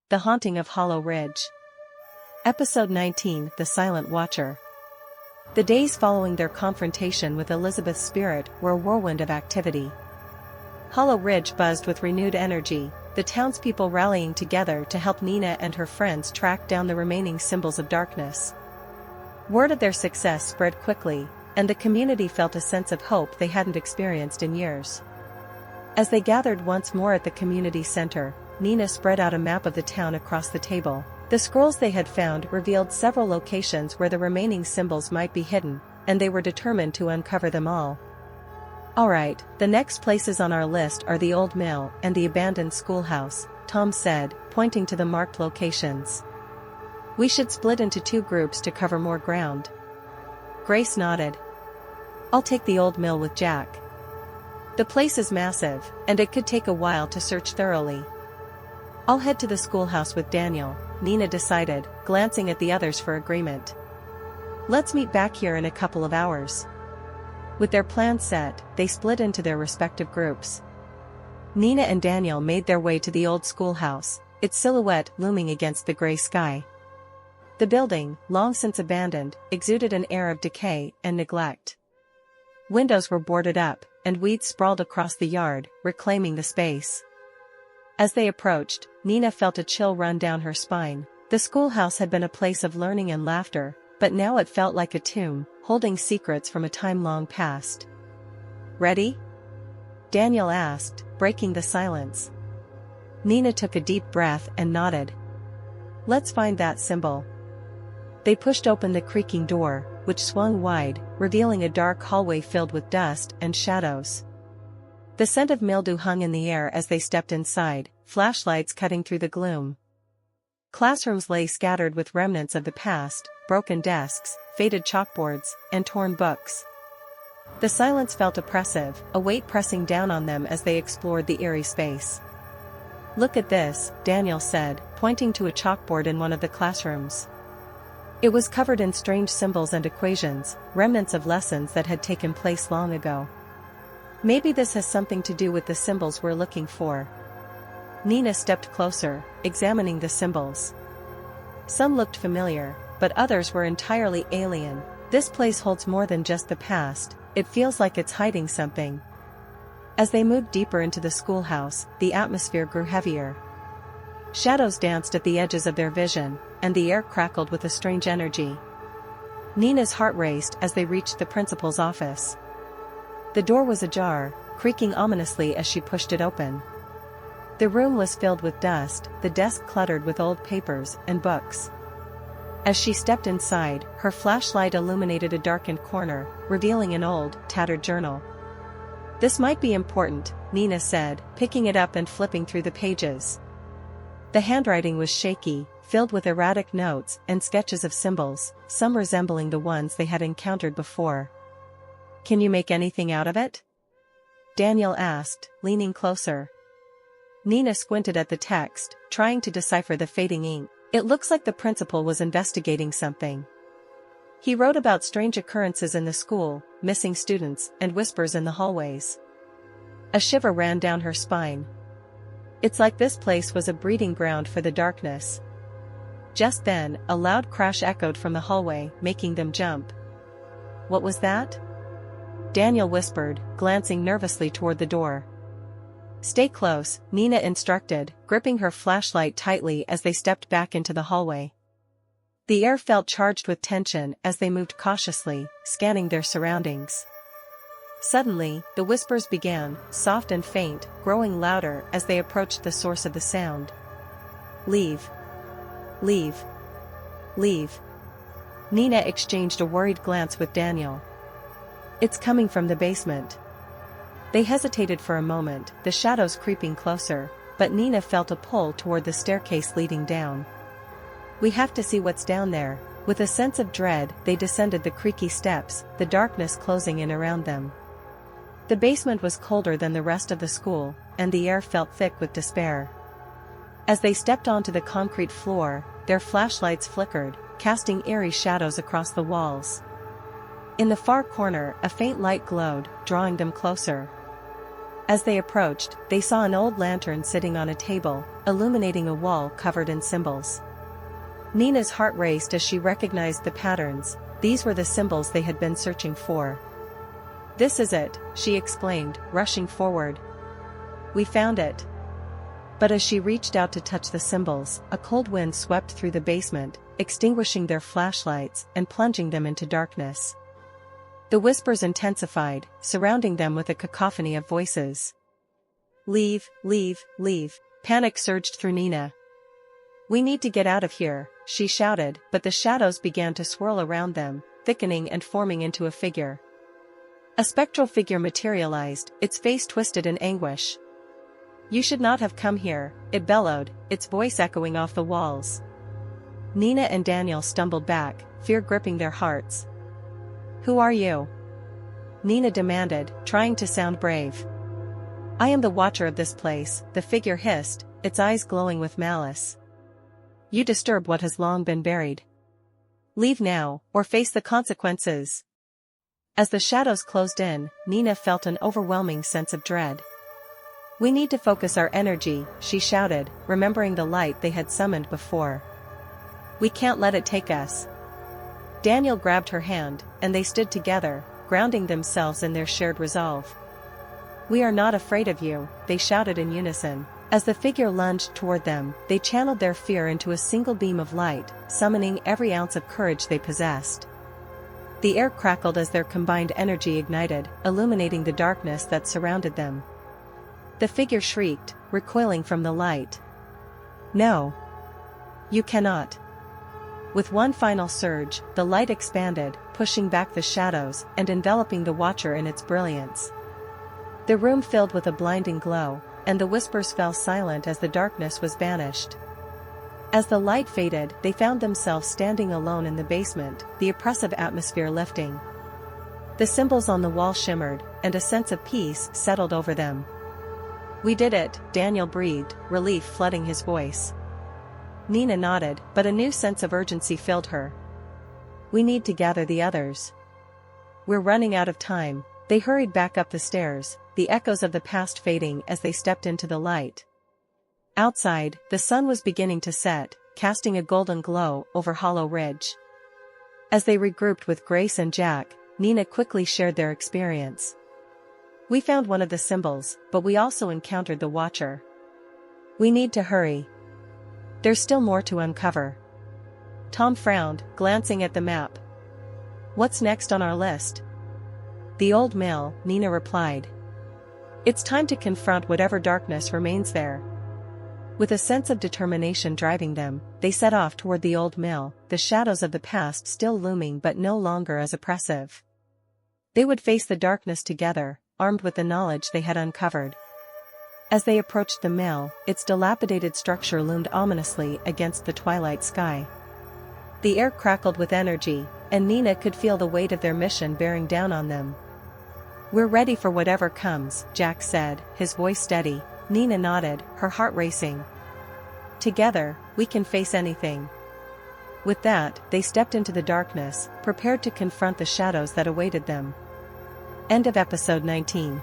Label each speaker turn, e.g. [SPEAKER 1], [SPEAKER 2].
[SPEAKER 1] The Haunting of Hollow Ridge. Episode 19, The Silent Watcher. The days following their confrontation with Elizabeth's spirit were a whirlwind of activity. Hollow Ridge buzzed with renewed energy, the townspeople rallying together to help Nina and her friends track down the remaining symbols of darkness. Word of their success spread quickly, and the community felt a sense of hope they hadn't experienced in years. As they gathered once more at the community center, Nina spread out a map of the town across the table. The scrolls they had found revealed several locations where the remaining symbols might be hidden, and they were determined to uncover them all. "Alright, the next places on our list are the old mill and the abandoned schoolhouse," Tom said, pointing to the marked locations. "We should split into two groups to cover more ground." Grace nodded. "I'll take the old mill with Jack. The place is massive, and it could take a while to search thoroughly." "I'll head to the schoolhouse with Daniel," Nina decided, glancing at the others for agreement. "Let's meet back here in a couple of hours." With their plans set, they split into their respective groups. Nina and Daniel made their way to the old schoolhouse, its silhouette looming against the gray sky. The building, long since abandoned, exuded an air of decay and neglect. Windows were boarded up, and weeds sprawled across the yard, reclaiming the space. As they approached, Nina felt a chill run down her spine. The schoolhouse had been a place of learning and laughter, but now it felt like a tomb, holding secrets from a time long past. "Ready?" Daniel asked, breaking the silence. Nina took a deep breath and nodded. "Let's find that symbol." They pushed open the creaking door, which swung wide, revealing a dark hallway filled with dust and shadows. The scent of mildew hung in the air as they stepped inside, flashlights cutting through the gloom. Classrooms lay scattered with remnants of the past, broken desks, faded chalkboards, and torn books. The silence felt oppressive, a weight pressing down on them as they explored the eerie space. "Look at this," Daniel said, pointing to a chalkboard in one of the classrooms. It was covered in strange symbols and equations, remnants of lessons that had taken place long ago. "Maybe this has something to do with the symbols we're looking for." Nina stepped closer, examining the symbols. Some looked familiar, but others were entirely alien. "This place holds more than just the past, it feels like it's hiding something." As they moved deeper into the schoolhouse, the atmosphere grew heavier. Shadows danced at the edges of their vision, and the air crackled with a strange energy. Nina's heart raced as they reached the principal's office. The door was ajar, creaking ominously as she pushed it open. The room was filled with dust, the desk cluttered with old papers and books. As she stepped inside, her flashlight illuminated a darkened corner, revealing an old, tattered journal. "This might be important," Nina said, picking it up and flipping through the pages. The handwriting was shaky, filled with erratic notes and sketches of symbols, some resembling the ones they had encountered before. "Can you make anything out of it?" Daniel asked, leaning closer. Nina squinted at the text, trying to decipher the fading ink. "It looks like the principal was investigating something. He wrote about strange occurrences in the school, missing students, and whispers in the hallways." A shiver ran down her spine. It's like this place was a breeding ground for the darkness. Just then, a loud crash echoed from the hallway, making them jump. "What was that?" Daniel whispered, glancing nervously toward the door. "Stay close," Nina instructed, gripping her flashlight tightly as they stepped back into the hallway. The air felt charged with tension as they moved cautiously, scanning their surroundings. Suddenly, the whispers began, soft and faint, growing louder as they approached the source of the sound. "Leave. Leave. Leave." Nina exchanged a worried glance with Daniel. "It's coming from the basement." They hesitated for a moment, the shadows creeping closer, but Nina felt a pull toward the staircase leading down. "We have to see what's down there." With a sense of dread, they descended the creaky steps, the darkness closing in around them. The basement was colder than the rest of the school, and the air felt thick with despair. As they stepped onto the concrete floor, their flashlights flickered, casting eerie shadows across the walls. In the far corner, a faint light glowed, drawing them closer. As they approached, they saw an old lantern sitting on a table, illuminating a wall covered in symbols. Nina's heart raced as she recognized the patterns. These were the symbols they had been searching for. "This is it," she exclaimed, rushing forward. "We found it." But as she reached out to touch the symbols, a cold wind swept through the basement, extinguishing their flashlights and plunging them into darkness. The whispers intensified, surrounding them with a cacophony of voices. "Leave, leave, leave," panic surged through Nina. "We need to get out of here," she shouted, but the shadows began to swirl around them, thickening and forming into a figure. A spectral figure materialized, its face twisted in anguish. "You should not have come here," it bellowed, its voice echoing off the walls. Nina and Daniel stumbled back, fear gripping their hearts. "Who are you?" Nina demanded, trying to sound brave. "I am the watcher of this place," the figure hissed, its eyes glowing with malice. "You disturb what has long been buried. Leave now, or face the consequences." As the shadows closed in, Nina felt an overwhelming sense of dread. "We need to focus our energy," she shouted, remembering the light they had summoned before. "We can't let it take us." Daniel grabbed her hand, and they stood together, grounding themselves in their shared resolve. "We are not afraid of you," they shouted in unison. As the figure lunged toward them, they channeled their fear into a single beam of light, summoning every ounce of courage they possessed. The air crackled as their combined energy ignited, illuminating the darkness that surrounded them. The figure shrieked, recoiling from the light. "No! You cannot!" With one final surge, the light expanded, pushing back the shadows and enveloping the watcher in its brilliance. The room filled with a blinding glow, and the whispers fell silent as the darkness was banished. As the light faded, they found themselves standing alone in the basement, the oppressive atmosphere lifting. The symbols on the wall shimmered, and a sense of peace settled over them. "We did it," Daniel breathed, relief flooding his voice. Nina nodded, but a new sense of urgency filled her. "We need to gather the others. We're running out of time." They hurried back up the stairs, the echoes of the past fading as they stepped into the light. Outside, the sun was beginning to set, casting a golden glow over Hollow Ridge. As they regrouped with Grace and Jack, Nina quickly shared their experience. "We found one of the symbols, but we also encountered the Watcher. We need to hurry. There's still more to uncover." Tom frowned, glancing at the map. "What's next on our list?" "The old mill," Nina replied. "It's time to confront whatever darkness remains there." With a sense of determination driving them, they set off toward the old mill, the shadows of the past still looming but no longer as oppressive. They would face the darkness together, armed with the knowledge they had uncovered. As they approached the mill, its dilapidated structure loomed ominously against the twilight sky. The air crackled with energy, and Nina could feel the weight of their mission bearing down on them. "We're ready for whatever comes," Jack said, his voice steady. Nina nodded, her heart racing. "Together, we can face anything." With that, they stepped into the darkness, prepared to confront the shadows that awaited them. End of episode 19.